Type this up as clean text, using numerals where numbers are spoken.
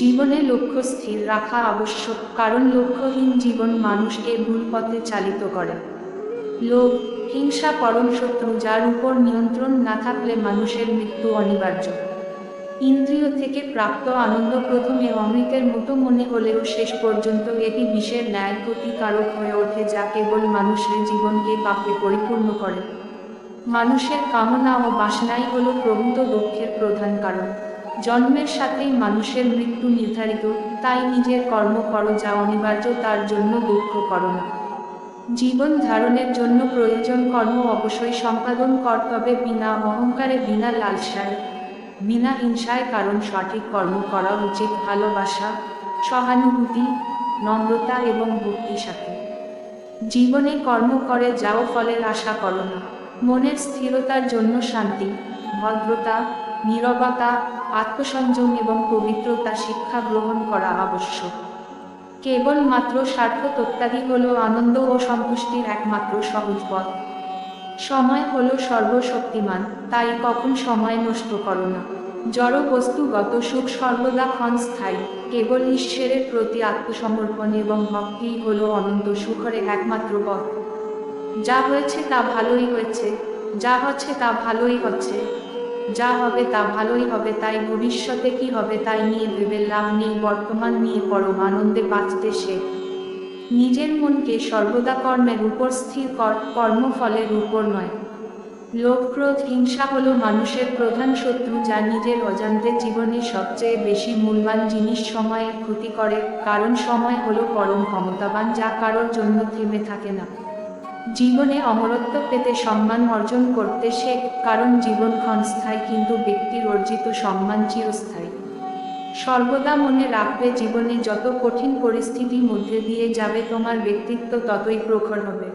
জীবনে লক্ষ্য স্থির রাখা আবশ্যক, কারণ লক্ষ্যহীন জীবন মানুষকে ভুল পথে চালিত করে। লোভ, হিংসা পরম শত্রু, যার উপর নিয়ন্ত্রণ না থাকলে মানুষের মৃত্যু অনিবার্য। ইন্দ্রিয় থেকে প্রাপ্ত আনন্দ প্রথমে অমৃতের মতো মনে হলেও শেষ পর্যন্ত এটি বিষের ন্যায় ক্ষতিকারক হয়ে ওঠে, যা কেবল মানুষের জীবনকে পাপে পরিপূর্ণ করে। মানুষের কামনা ও বাসনাই হল প্রভূত দুঃখের প্রধান কারণ। জন্মের সাথেই মানুষের মৃত্যু নির্ধারিত, তাই নিজের কর্ম করো যা অনিবার্য, তার জন্য দুঃখ করো না। জীবন ধারণের জন্য প্রয়োজন কর্ম অবশ্যই সম্পাদন কর, তবে বিনা অহংকারে, বিনা লালসায়, বিনা হিংসায়, কারণ সঠিক কর্ম করা উচিত ভালোবাসা, সহানুভূতি, নম্রতা এবং ভক্তির সাথে। জীবনে কর্ম করে যাও, ফলের আশা করো না। মনের স্থিরতার জন্য শান্তি, ভদ্রতা, নীরবতা, আত্মসংযম এবং পবিত্রতা শিক্ষা গ্রহণ করা আবশ্যক। কেবলমাত্র স্বার্থ ত্যাগই হল আনন্দ ও সন্তুষ্টির একমাত্র সহজ পথ। সময় হল সর্বশক্তিমান, তাই কখন সময় নষ্ট করো না। জড় বস্তুগত সুখ সর্বদা ক্ষণস্থায়ী, কেবল ঈশ্বরের প্রতি আত্মসমর্পণ এবং ভক্তিই হল অনন্ত সুখের একমাত্র পথ। যা হয়েছে তা ভালোই হয়েছে, যা হচ্ছে তা ভালোই হচ্ছে, যা হবে তা ভালোই হবে, তাই ভবিষ্যতে কি হবে তাই নিয়ে ভেবে লাভ নেই, বর্তমান নিয়ে পরম আনন্দে বাঁচতে শেখ। নিজের মনকে সর্বদা কর্মের উপর স্থির কর, কর্মফলের উপর নয়। লোভ, ক্রোধ, হিংসা হলো মানুষের প্রধান শত্রু, যা নিজের অজান্তে জীবনের সবচেয়ে বেশি মূল্যবান জিনিস সময়ের ক্ষতি করে, কারণ সময় হলো পরম ক্ষমতাবান, যা কারোর জন্য থেমে থাকে না। জীবনে অমরত্ব পেতে সম্মান অর্জন করতে শেখ, কারণ জীবন ক্ষণস্থায়ী কিন্তু ব্যক্তির অর্জিত সম্মান চিরস্থায়ী। সর্বদা মনে রাখবে, জীবনে যত কঠিন পরিস্থিতির মধ্যে দিয়ে যাবে তোমার ব্যক্তিত্ব ততই প্রখর হবে।